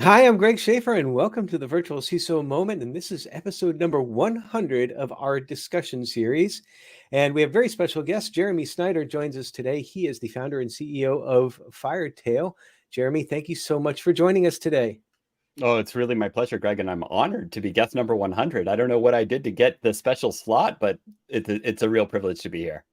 Hi, I'm Greg Schaefer, and welcome to the Virtual CISO Moment. And this is episode number 100 of our discussion series. And we have a very special guest. Jeremy Snyder joins us today. He is the founder and CEO of FireTail. Jeremy, thank you so much for joining us today. Oh, it's really my pleasure, Greg, and I'm honored to be guest number 100. I don't know what I did to get the special slot, but it's a real privilege to be here.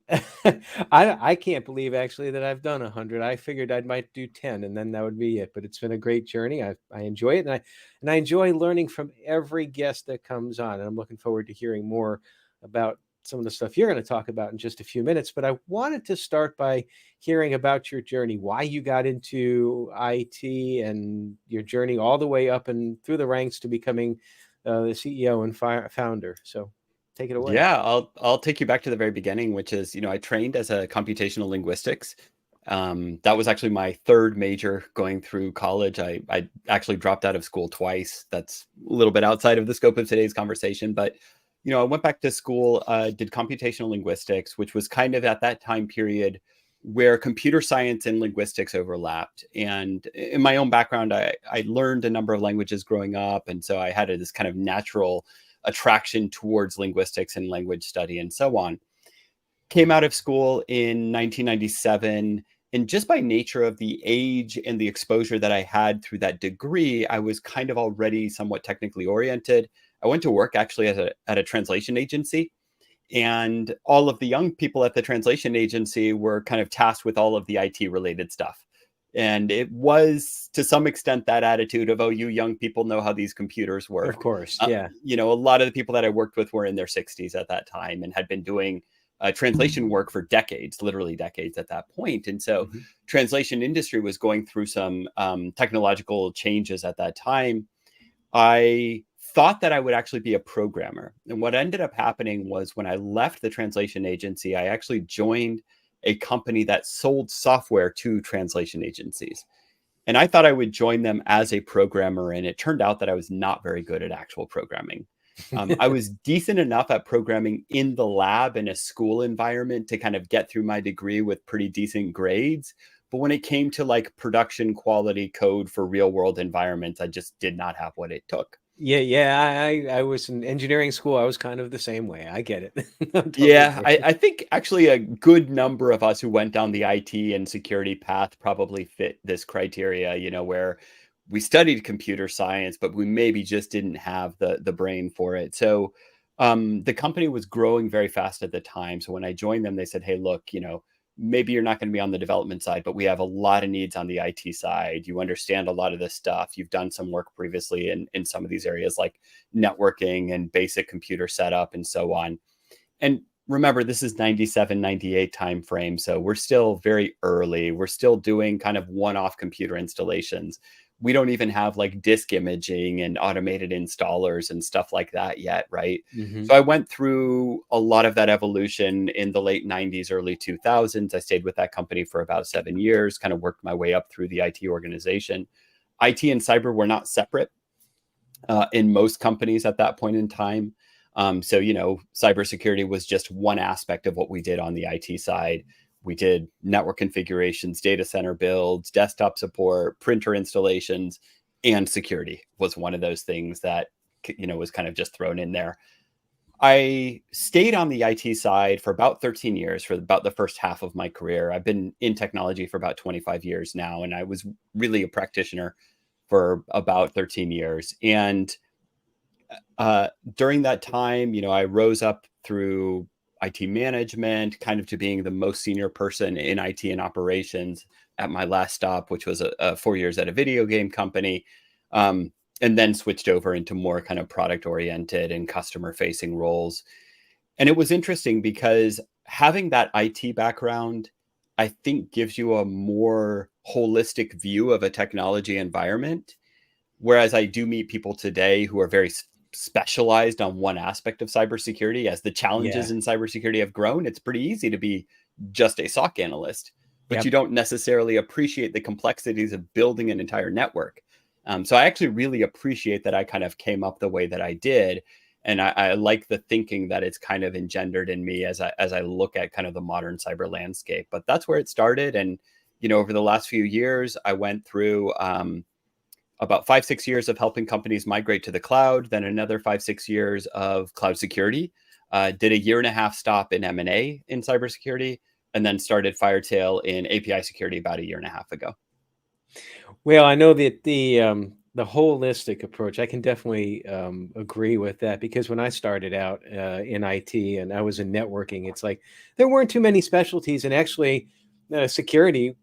I can't believe actually that I've done 100. I figured I might do 10 and then that would be it. But it's been a great journey. I enjoy it, and I enjoy learning from every guest that comes on. And I'm looking forward to hearing more about some of the stuff you're going to talk about in just a few minutes. But I wanted to start by hearing about your journey, why you got into IT and your journey all the way up and through the ranks to becoming the CEO and founder. So take it away. Yeah, I'll take you back to the very beginning, which is, I trained as a computational linguistics. That was actually my third major going through college. I actually dropped out of school twice. That's a little bit outside of the scope of today's conversation, but I went back to school, did computational linguistics, which was kind of at that time period where computer science and linguistics overlapped. And in my own background, I learned a number of languages growing up. And so I had this kind of natural attraction towards linguistics and language study and so on. Came out of school in 1997. And just by nature of the age and the exposure that I had through that degree, I was kind of already somewhat technically oriented. I went to work actually at a translation agency. And all of the young people at the translation agency were kind of tasked with all of the IT related stuff. And it was to some extent that attitude of, oh, you young people know how these computers work. Of course. Yeah. A lot of the people that I worked with were in their 60s at that time and had been doing translation work for decades, literally decades at that point. And so translation industry was going through some technological changes at that time. I thought that I would actually be a programmer. And what ended up happening was when I left the translation agency, I actually joined a company that sold software to translation agencies. And I thought I would join them as a programmer. And it turned out that I was not very good at actual programming. I was decent enough at programming in the lab in a school environment to kind of get through my degree with pretty decent grades. But when it came to like production quality code for real world environments, I just did not have what it took. Yeah. I was in engineering school. I was kind of the same way. I get it. Totally Yeah, get I, it. I think actually a good number of us who went down the IT and security path probably fit this criteria, where we studied computer science, but we maybe just didn't have the brain for it. So the company was growing very fast at the time. So when I joined them, they said, hey, look, maybe you're not going to be on the development side, but we have a lot of needs on the IT side. You understand a lot of this stuff. You've done some work previously in some of these areas like networking and basic computer setup and so on. And remember, this is 97, 98 timeframe. So we're still very early. We're still doing kind of one-off computer installations. We don't even have like disk imaging and automated installers and stuff like that yet, right? Hmm. So I went through a lot of that evolution in the late 90s, early 2000s. I stayed with that company for about 7 years, kind of worked my way up through the IT organization. IT and cyber were not separate in most companies at that point in time. So, cybersecurity was just one aspect of what we did on the IT side. We did network configurations, data center builds, desktop support, printer installations, and security was one of those things that, was kind of just thrown in there. I stayed on the IT side for about 13 years, for about the first half of my career. I've been in technology for about 25 years now, and I was really a practitioner for about 13 years. And during that time, I rose up through IT management, kind of to being the most senior person in IT and operations at my last stop, which was 4 years at a video game company, and then switched over into more kind of product oriented and customer facing roles. And it was interesting because having that IT background, I think, gives you a more holistic view of a technology environment. Whereas I do meet people today who are very specialized on one aspect of cybersecurity. As the challenges Yeah. in cybersecurity have grown, it's pretty easy to be just a SOC analyst, but you Yep. don't necessarily appreciate the complexities of building an entire network. So I actually really appreciate that I kind of came up the way that I did. And I like the thinking that it's kind of engendered in me as I look at kind of the modern cyber landscape. But that's where it started. And, over the last few years, I went through about 5-6 years of helping companies migrate to the cloud, then another 5-6 years of cloud security. Did a 1.5 year stop in M&A in cybersecurity, and then started FireTail in API security about 1.5 years ago. Well, I know that the holistic approach, I can definitely agree with that, because when I started out in IT and I was in networking, it's like there weren't too many specialties, and actually security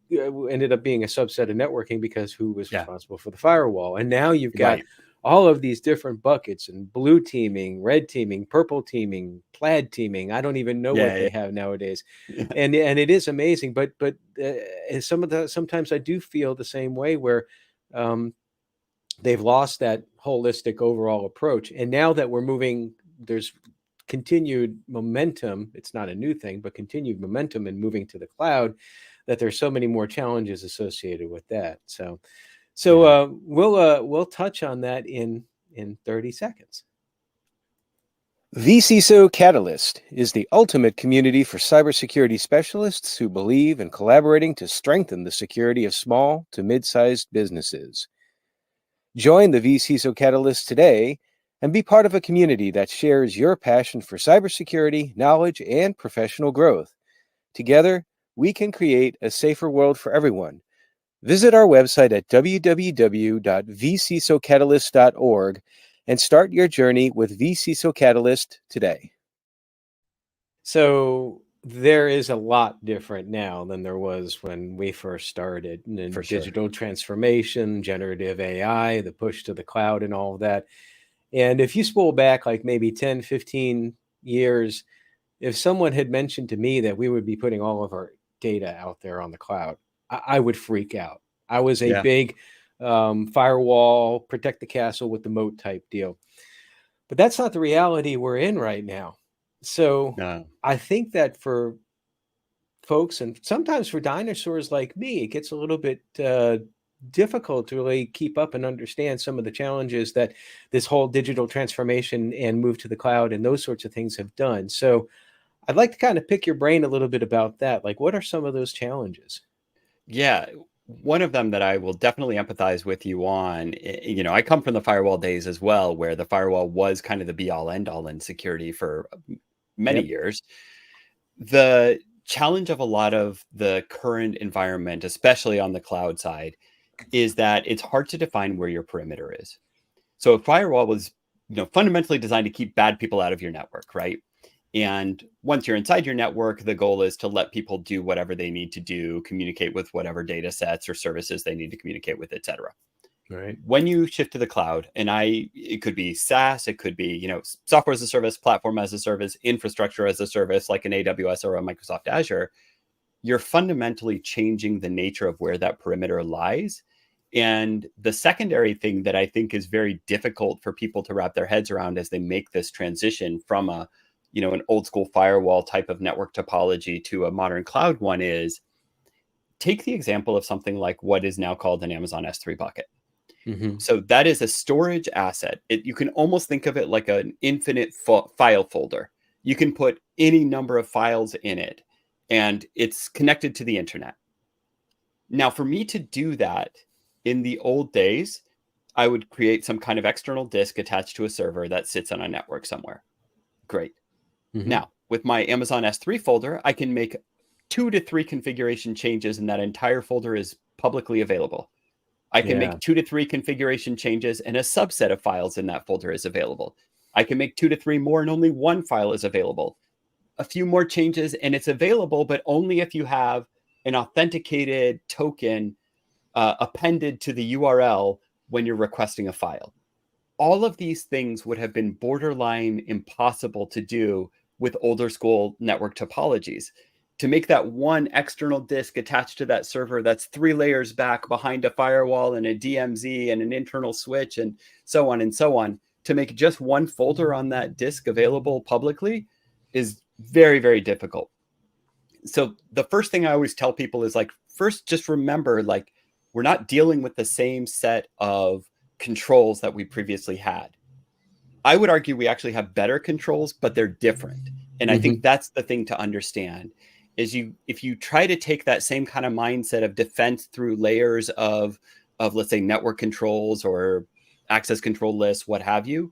ended up being a subset of networking, because who was Yeah, responsible for the firewall? And now you've got right. all of these different buckets, and blue teaming, red teaming, purple teaming, plaid teaming. I don't even know what Yeah, they have nowadays, yeah. and it is amazing. But and sometimes I do feel the same way, where um, they've lost that holistic overall approach. And now that we're moving, there's continued momentum. It's not a new thing, but continued momentum in moving to the cloud, that there's so many more challenges associated with that. So Yeah. we'll touch on that in 30 seconds. vCISO Catalyst is the ultimate community for cybersecurity specialists who believe in collaborating to strengthen the security of small to mid-sized businesses. Join the vCISO Catalyst today and be part of a community that shares your passion for cybersecurity, knowledge, and professional growth. Together, we can create a safer world for everyone. Visit our website at www.vcisocatalyst.org and start your journey with vCISO Catalyst today. So there is a lot different now than there was when we first started, For and sure. digital transformation, generative AI, the push to the cloud, and all of that. And if you spool back like maybe 10, 15 years, if someone had mentioned to me that we would be putting all of our data out there on the cloud, I would freak out. I was a Yeah. big firewall, protect the castle with the moat type deal. But that's not the reality we're in right now. So No. I think that for folks, and sometimes for dinosaurs like me, it gets a little bit difficult to really keep up and understand some of the challenges that this whole digital transformation and move to the cloud and those sorts of things have done. So I'd like to kind of pick your brain a little bit about that. Like, what are some of those challenges? Yeah. One of them that I will definitely empathize with you on, I come from the firewall days as well, where the firewall was kind of the be all end all in security for many Yep. years. The challenge of a lot of the current environment, especially on the cloud side, is that it's hard to define where your perimeter is. So a firewall was, fundamentally designed to keep bad people out of your network, right? And once you're inside your network, the goal is to let people do whatever they need to do, communicate with whatever data sets or services they need to communicate with, et cetera. Right. When you shift to the cloud, and it could be SaaS, it could be, software as a service, platform as a service, infrastructure as a service, like an AWS or a Microsoft Azure, you're fundamentally changing the nature of where that perimeter lies. And the secondary thing that I think is very difficult for people to wrap their heads around as they make this transition from an old school firewall type of network topology to a modern cloud one is, take the example of something like what is now called an Amazon S3 bucket. Mm-hmm. So that is a storage asset. You can almost think of it like an infinite file folder. You can put any number of files in it, and it's connected to the internet. Now, for me to do that in the old days, I would create some kind of external disk attached to a server that sits on a network somewhere. Great. Mm-hmm. Now, with my Amazon S3 folder, I can make 2 to 3 configuration changes, and that entire folder is publicly available. I can Yeah. make 2 to 3 configuration changes, and a subset of files in that folder is available. I can make 2 to 3 more, and only one file is available. A few more changes, and it's available, but only if you have an authenticated token appended to the URL when you're requesting a file. All of these things would have been borderline impossible to do with older school network topologies. To make that one external disk attached to that server that's 3 layers back behind a firewall and a DMZ and an internal switch and so on and so on, to make just one folder on that disk available publicly is very, very difficult. So the first thing I always tell people is, like, first, just remember, like, we're not dealing with the same set of controls that we previously had. I would argue we actually have better controls, but they're different. And I Mm-hmm. think that's the thing to understand is if you try to take that same kind of mindset of defense through layers of of, let's say, network controls or access control lists, what have you,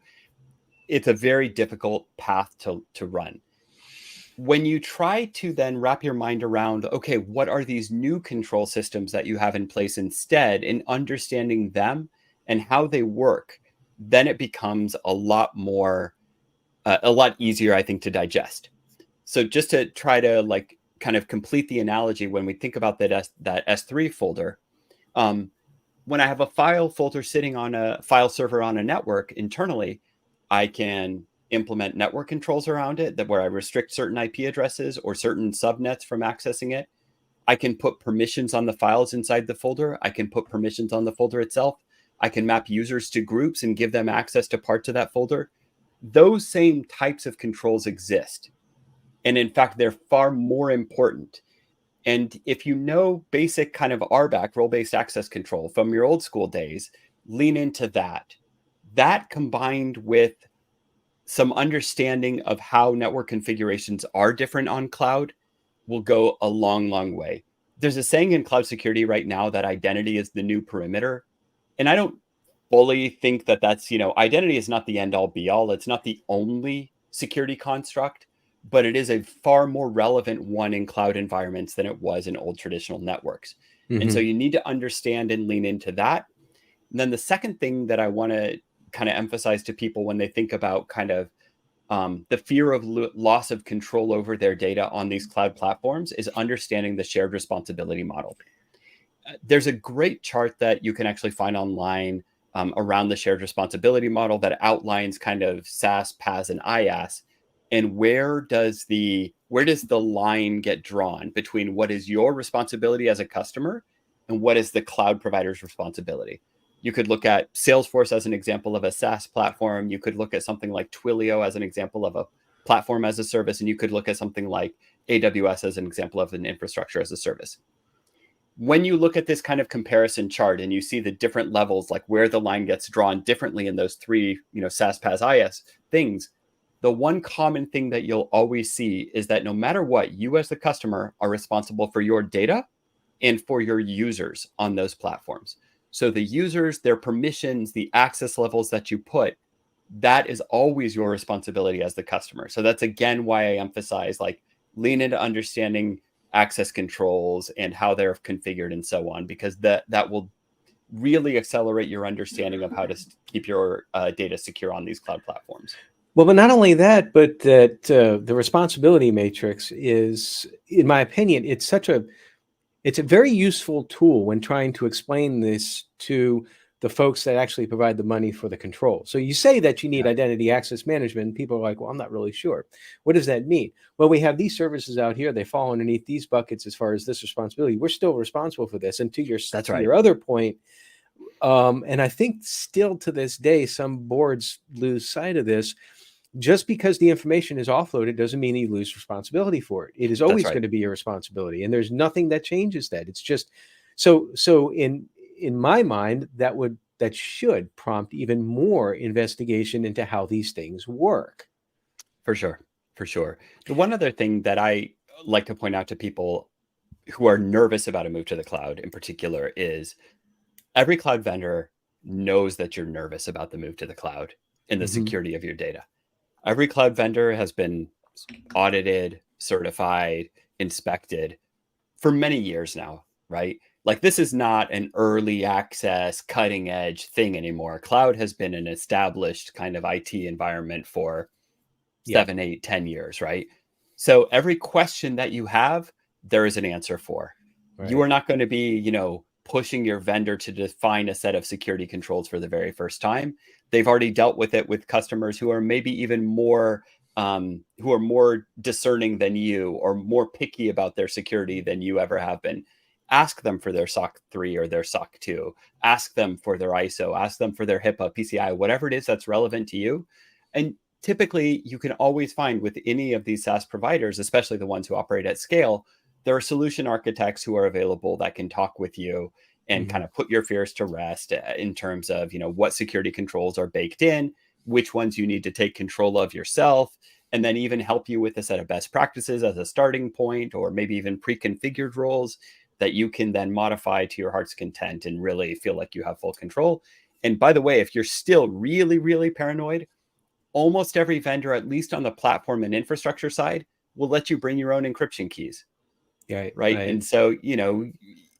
it's a very difficult path to run. When you try to then wrap your mind around, okay, what are these new control systems that you have in place instead, and understanding them and how they work, then it becomes a lot easier, I think, to digest. So just to try to like kind of complete the analogy, when we think about that S3 folder, when I have a file folder sitting on a file server on a network internally, I can implement network controls around it where I restrict certain IP addresses or certain subnets from accessing it. I can put permissions on the files inside the folder. I can put permissions on the folder itself. I can map users to groups and give them access to parts of that folder. Those same types of controls exist. And in fact, they're far more important. And if you know basic kind of RBAC, role-based access control from your old school days, lean into that. That combined with some understanding of how network configurations are different on cloud will go a long, long way. There's a saying in cloud security right now that identity is the new perimeter. And I don't fully think that that's, identity is not the end all be all. It's not the only security construct, but it is a far more relevant one in cloud environments than it was in old traditional networks. Mm-hmm. And so you need to understand and lean into that. And then the second thing that I want to kind of emphasize to people when they think about kind of the fear of loss of control over their data on these cloud platforms is understanding the shared responsibility model. There's a great chart that you can actually find online around the shared responsibility model that outlines kind of SaaS, PaaS, and IaaS, and where does the line get drawn between what is your responsibility as a customer and what is the cloud provider's responsibility. You could look at Salesforce as an example of a SaaS platform. You could look at something like Twilio as an example of a platform as a service, and you could look at something like AWS as an example of an infrastructure as a service. When you look at this kind of comparison chart and you see the different levels, like where the line gets drawn differently in those three, SaaS, PaaS, IaaS things, the one common thing that you'll always see is that no matter what, you as the customer are responsible for your data and for your users on those platforms. So the users, their permissions, the access levels that you put, that is always your responsibility as the customer. So that's again why I emphasize lean into understanding access controls and how they're configured and so on, because that will really accelerate your understanding of how to keep your data secure on these cloud platforms. Well, but not only that, but that the responsibility matrix is, in my opinion, it's a very useful tool when trying to explain this to the folks that actually provide the money for the control. So you say that you need identity access management, and people are like, well, I'm not really sure. What does that mean? Well, we have these services out here. They fall underneath these buckets as far as this responsibility. We're still responsible for this. And to your other point, and I think still to this day, some boards lose sight of this. Just because the information is offloaded doesn't mean you lose responsibility for it. It is always going to be your responsibility, and there's nothing that changes that. It's just so in my mind, that should prompt even more investigation into how these things work. For sure. The one other thing that I like to point out to people who are nervous about a move to the cloud in particular is every cloud vendor knows that you're nervous about the move to the cloud and the security of your data. Every cloud vendor has been audited, certified, inspected for many years now, right? Like this is not an early access, cutting edge thing anymore. Cloud has been an established kind of IT environment for 7, 8, 10 years, right? So every question that you have, there is an answer for. Right. You are not going to be, pushing your vendor to define a set of security controls for the very first time. They've already dealt with it with customers who are maybe even more discerning than you or more picky about their security than you ever have been. Ask them for their SOC 3 or their SOC 2. Ask them for their ISO. Ask them for their HIPAA, PCI, whatever it is that's relevant to you. And typically, you can always find with any of these SaaS providers, especially the ones who operate at scale, there are solution architects who are available that can talk with you and kind of put your fears to rest in terms of, what security controls are baked in, which ones you need to take control of yourself, and then even help you with a set of best practices as a starting point, or maybe even pre-configured roles. that you can then modify to your heart's content and really feel like you have full control. And by the way, if you're still really, really paranoid, almost every vendor, at least on the platform and infrastructure side, will let you bring your own encryption keys. Right. And so,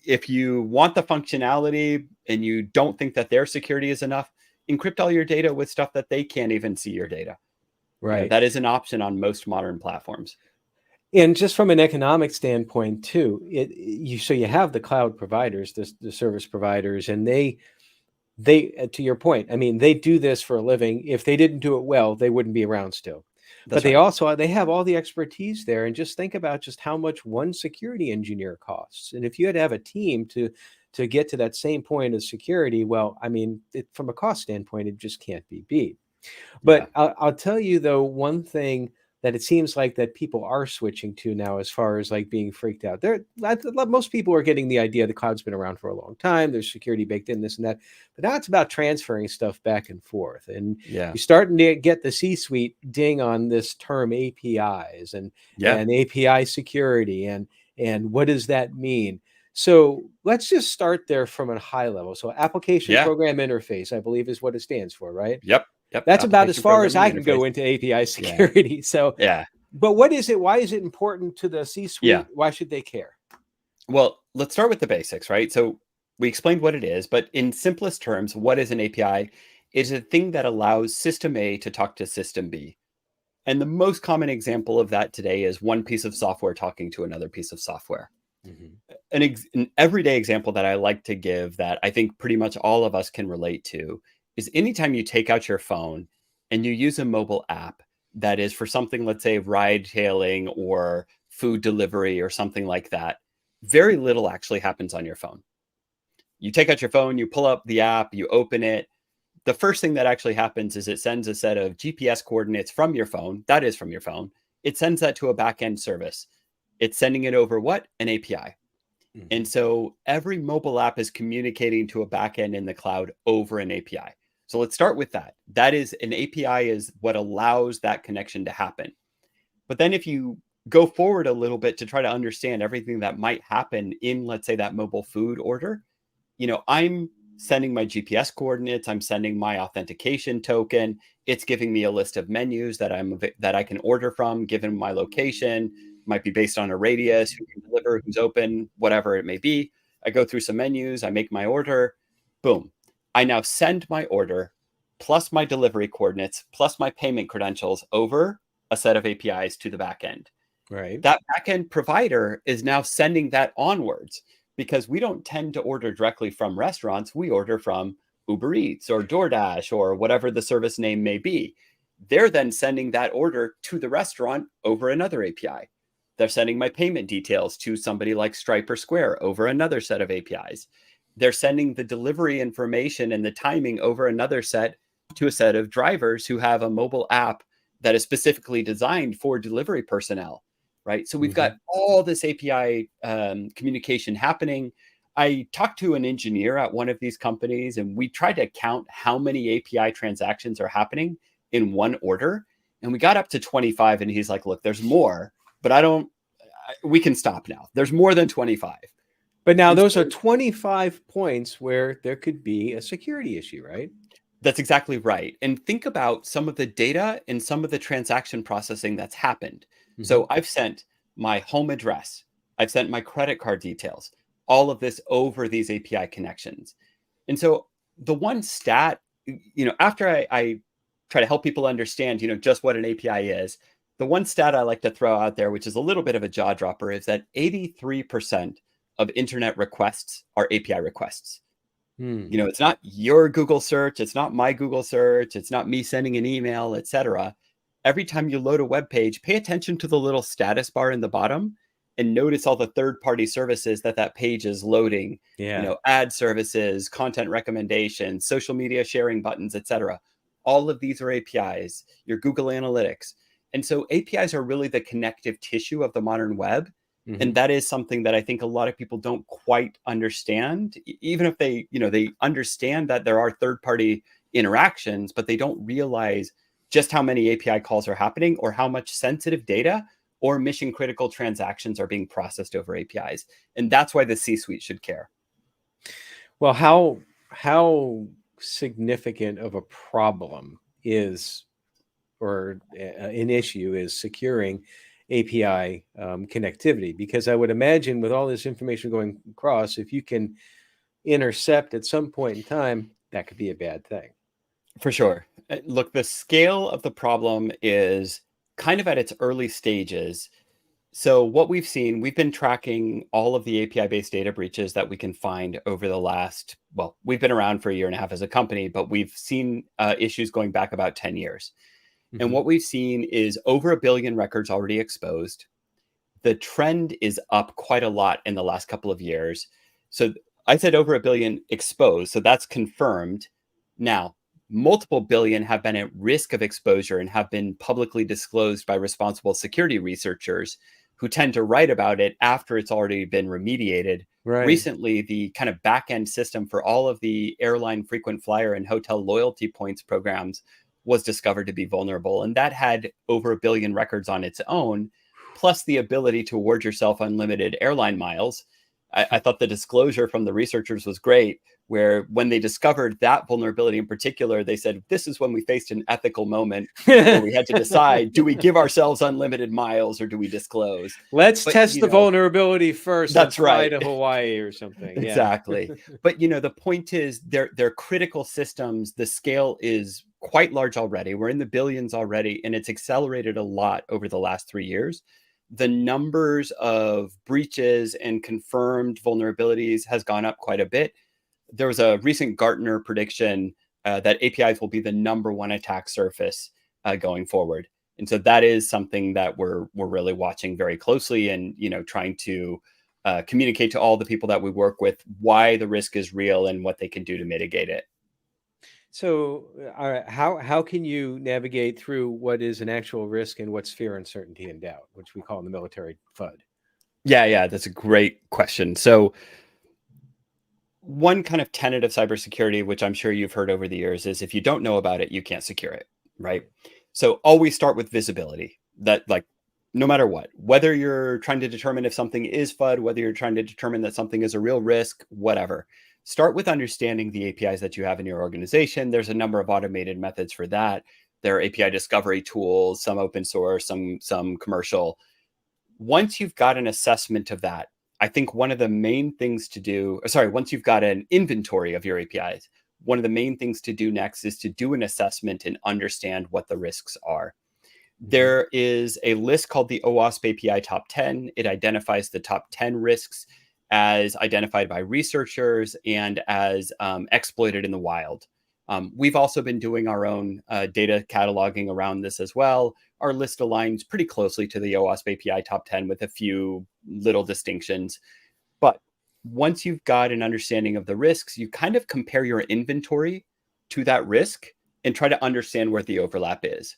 if you want the functionality and you don't think that their security is enough, encrypt all your data with stuff that they can't even see your data. Right. That is an option on most modern platforms. And just from an economic standpoint too, so you have the cloud providers, the service providers, and they to your point, I mean, they do this for a living. If they didn't do it well, they wouldn't be around still. But they have all the expertise there. And just think about just how much one security engineer costs. And if you had to have a team to get to that same point of security, well, I mean, from a cost standpoint, it just can't be beat. But I'll tell you, though, one thing that it seems like that people are switching to now, as far as like being freaked out. Most people are getting the idea the cloud's been around for a long time. There's security baked in, this and that. But now it's about transferring stuff back and forth. And you're starting to get the C-suite ding on this term APIs and API security. And what does that mean? So let's just start there from a high level. So application program interface, I believe, is what it stands for, right? Yep. That's about as far as I can go into API security. So, but what is it? Why is it important to the C-suite? Why should they care? Well, let's start with the basics, right? So we explained what it is, but in simplest terms, what is an API? It's a thing that allows system A to talk to system B. And the most common example of that today is one piece of software talking to another piece of software. An everyday example that I like to give that I think pretty much all of us can relate to is anytime you take out your phone and you use a mobile app that is for something, let's say ride hailing or food delivery or something like that, very little actually happens on your phone. You take out your phone, you pull up the app, you open it. The first thing that actually happens is it sends a set of GPS coordinates from your phone. That is from your phone. It sends that to a backend service. It's sending it over what? An API. And so every mobile app is communicating to a backend in the cloud over an API. So let's start with that. That is, an API is what allows that connection to happen. But then if you go forward a little bit to try to understand everything that might happen in, let's say, that mobile food order, I'm sending my GPS coordinates, I'm sending my authentication token. It's giving me a list of menus that I can order from, given my location. Might be based on a radius, who can deliver, who's open, whatever it may be. I go through some menus, I make my order, boom. I now send my order plus my delivery coordinates plus my payment credentials over a set of APIs to the backend. Right. That backend provider is now sending that onwards, because we don't tend to order directly from restaurants. We order from Uber Eats or DoorDash or whatever the service name may be. They're then sending that order to the restaurant over another API. They're sending my payment details to somebody like Stripe or Square over another set of APIs. They're sending the delivery information and the timing over another set to a set of drivers who have a mobile app that is specifically designed for delivery personnel, right? So we've got all this API communication happening. I talked to an engineer at one of these companies, and we tried to count how many API transactions are happening in one order. And we got up to 25, and he's like, look, there's more, but we can stop now. There's more than 25. But now those are 25 points where there could be a security issue, right? That's exactly right. And think about some of the data and some of the transaction processing that's happened. So I've sent my home address, I've sent my credit card details, all of this over these API connections. And so the one stat, after I try to help people understand, just what an API is, the one stat I like to throw out there, which is a little bit of a jaw dropper, is that 83% of internet requests are API requests. It's not your Google search, it's not my Google search, it's not me sending an email, etc. Every time you load a web page, pay attention to the little status bar in the bottom and notice all the third-party services that page is loading. Ad services, content recommendations, social media sharing buttons, etc. All of these are APIs, your Google Analytics. And so APIs are really the connective tissue of the modern web. And that is something that I think a lot of people don't quite understand, even if they understand that there are third-party interactions, but they don't realize just how many API calls are happening or how much sensitive data or mission critical transactions are being processed over APIs. And that's why the C-suite should care. Well, how significant of a problem is, or an issue is, securing API connectivity? Because I would imagine with all this information going across, if you can intercept at some point in time, that could be a bad thing. For sure. Look, the scale of the problem is kind of at its early stages. So what we've seen, we've been tracking all of the API-based data breaches that we can find over the last, well, we've been around for a year and a half as a company, but we've seen issues going back about 10 years. Mm-hmm. And what we've seen is over 1 billion records already exposed. The trend is up quite a lot in the last couple of years. So I said over 1 billion exposed, so that's confirmed. Now, multiple billion have been at risk of exposure and have been publicly disclosed by responsible security researchers who tend to write about it after it's already been remediated. Right. Recently, the kind of back-end system for all of the airline frequent flyer and hotel loyalty points programs was discovered to be vulnerable. And that had over 1 billion records on its own, plus the ability to award yourself unlimited airline miles. I thought the disclosure from the researchers was great, where when they discovered that vulnerability in particular, they said, this is when we faced an ethical moment where we had to decide, do we give ourselves unlimited miles or do we disclose? Let's test the vulnerability first. That's right. To Hawaii or something. Exactly. Yeah. But, the point is they're critical systems. The scale is quite large already. We're in the billions already, and it's accelerated a lot over the last 3 years. The numbers of breaches and confirmed vulnerabilities has gone up quite a bit. There was a recent Gartner prediction that APIs will be the #1 attack surface going forward. And so that is something that we're really watching very closely and, trying to communicate to all the people that we work with why the risk is real and what they can do to mitigate it. So how can you navigate through what is an actual risk and what's fear, uncertainty, and doubt, which we call in the military FUD? Yeah, that's a great question. So one kind of tenet of cybersecurity, which I'm sure you've heard over the years, is if you don't know about it, you can't secure it, right? So always start with visibility. That, like, no matter what, whether you're trying to determine if something is FUD, whether you're trying to determine that something is a real risk, whatever, start with understanding the APIs that you have in your organization. There's a number of automated methods for that. There are API discovery tools, some open source, some commercial. Once you've got an assessment of that, I think one of the main things to do, once you've got an inventory of your APIs, one of the main things to do next is to do an assessment and understand what the risks are. There is a list called the OWASP API Top 10. It identifies the top 10 risks as identified by researchers and as exploited in the wild. We've also been doing our own data cataloging around this as well. Our list aligns pretty closely to the OWASP API Top 10 with a few little distinctions. But once you've got an understanding of the risks, you kind of compare your inventory to that risk and try to understand where the overlap is.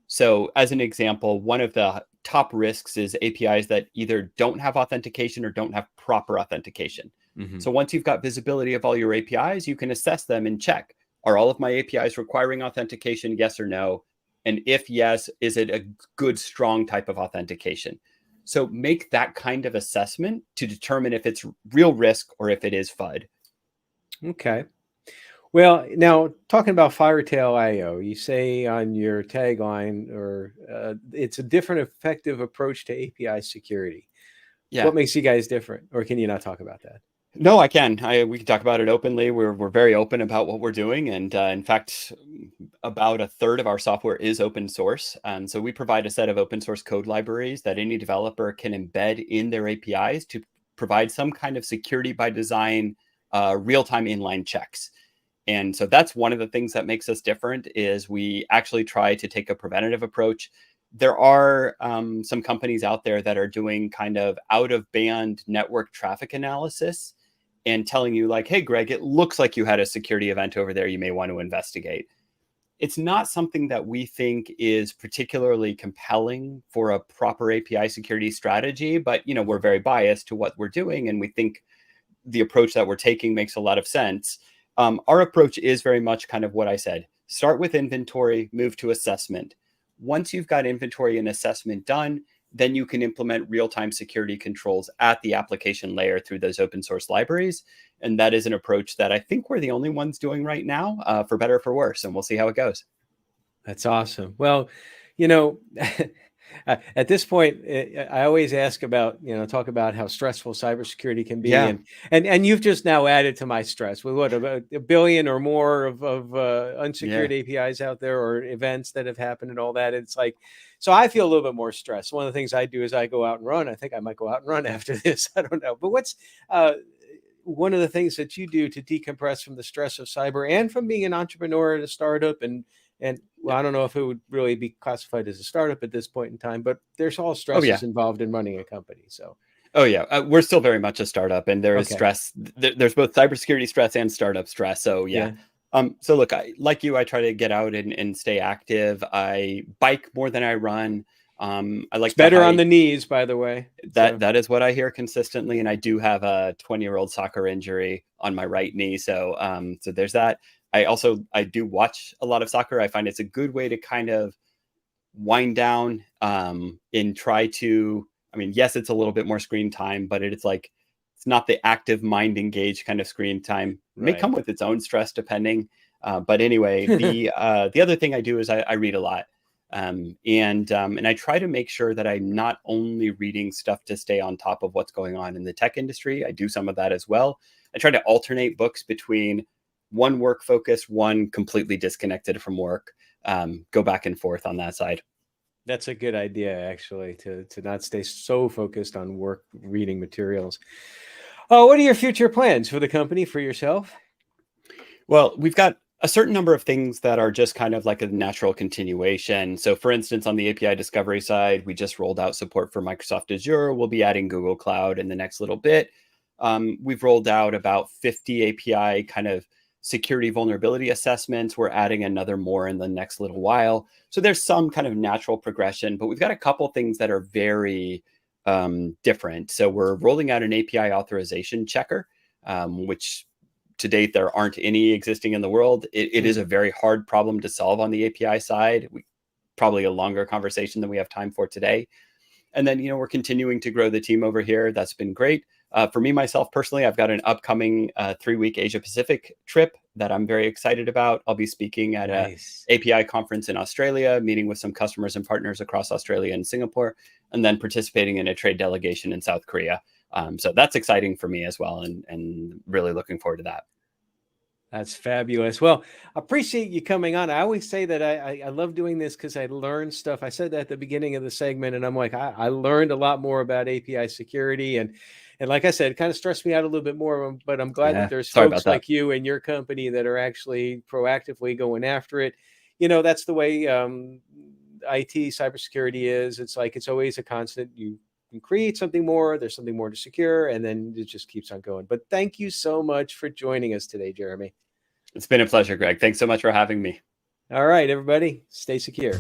So as an example, one of the top risks is APIs that either don't have authentication or don't have proper authentication. So once you've got visibility of all your APIs, you can assess them and check, are all of my APIs requiring authentication, yes or no? And if yes, is it a good, strong type of authentication? So make that kind of assessment to determine if it's real risk or if it is FUD. Okay. Well, now talking about FireTail IO, you say on your tagline, or it's a different, effective approach to API security. Yeah. What makes you guys different, or can you not talk about that? No, I can. We can talk about it openly. We're very open about what we're doing, and in fact, about a third of our software is open source. So we provide a set of open source code libraries that any developer can embed in their APIs to provide some kind of security by design, real-time inline checks. And so that's one of the things that makes us different, is we actually try to take a preventative approach. There are some companies out there that are doing kind of out-of-band network traffic analysis and telling you, like, hey, Greg, it looks like you had a security event over there. You may want to investigate. It's not something that we think is particularly compelling for a proper API security strategy, but we're very biased to what we're doing, and we think the approach that we're taking makes a lot of sense. Our approach is very much kind of what I said. Start with inventory, move to assessment. Once you've got inventory and assessment done, then you can implement real-time security controls at the application layer through those open source libraries. And that is an approach that I think we're the only ones doing right now, for better or for worse. And we'll see how it goes. That's awesome. Well, you know, at this point, I always ask about, talk about how stressful cybersecurity can be. Yeah. And you've just now added to my stress with what, about 1 billion or more of unsecured APIs out there, or events that have happened and all that. It's like, so I feel a little bit more stressed. One of the things I do is I go out and run. I think I might go out and run after this. I don't know. But what's one of the things that you do to decompress from the stress of cyber and from being an entrepreneur at a startup? And well, I don't know if it would really be classified as a startup at this point in time, but there's all stresses involved in running a company. So, we're still very much a startup, and there is Okay. stress. There's both cybersecurity stress and startup stress. So so look, like you, I try to get out and stay active. I bike more than I run. I like it's better to on hike. the knees, by the way. That is what I hear consistently, and I do have a 20-year-old soccer injury on my right knee. So so there's that. I do watch a lot of soccer. I find it's a good way to kind of wind down and try to, I mean, yes, it's a little bit more screen time, but it's like, it's not the active mind engaged kind of screen time. It may come with its own stress depending. But anyway, the other thing I do is I read a lot. And I try to make sure that I'm not only reading stuff to stay on top of what's going on in the tech industry. I do some of that as well. I try to alternate books between one work focus, one completely disconnected from work, go back and forth on that side. That's a good idea, actually, to not stay so focused on work reading materials. Oh, what are your future plans for the company, for yourself? Well, we've got a certain number of things that are just kind of like a natural continuation. So for instance, on the API discovery side, we just rolled out support for Microsoft Azure. We'll be adding Google Cloud in the next little bit. We've rolled out about 50 API kind of security vulnerability assessments. We're adding another more in the next little while. So there's some kind of natural progression, but we've got a couple things that are very different. So we're rolling out an API authorization checker, which to date, there aren't any existing in the world. It is a very hard problem to solve on the API side. Probably a longer conversation than we have time for today. And then, we're continuing to grow the team over here. That's been great. For me, myself personally, I've got an upcoming 3-week Asia Pacific trip that I'm very excited about. I'll be speaking at an API conference in Australia, meeting with some customers and partners across Australia and Singapore, and then participating in a trade delegation in South Korea. So that's exciting for me as well, and really looking forward to that. That's fabulous. Well, I appreciate you coming on. I always say that I love doing this because I learn stuff. I said that at the beginning of the segment, and I'm like, I learned a lot more about API security. And like I said, it kind of stressed me out a little bit more, but I'm glad that there's folks like you and your company that are actually proactively going after it. That's the way IT cybersecurity is. It's like, it's always a constant. You can create something more, there's something more to secure, and then it just keeps on going. But thank you so much for joining us today, Jeremy. It's been a pleasure, Greg. Thanks so much for having me. All right, everybody, stay secure.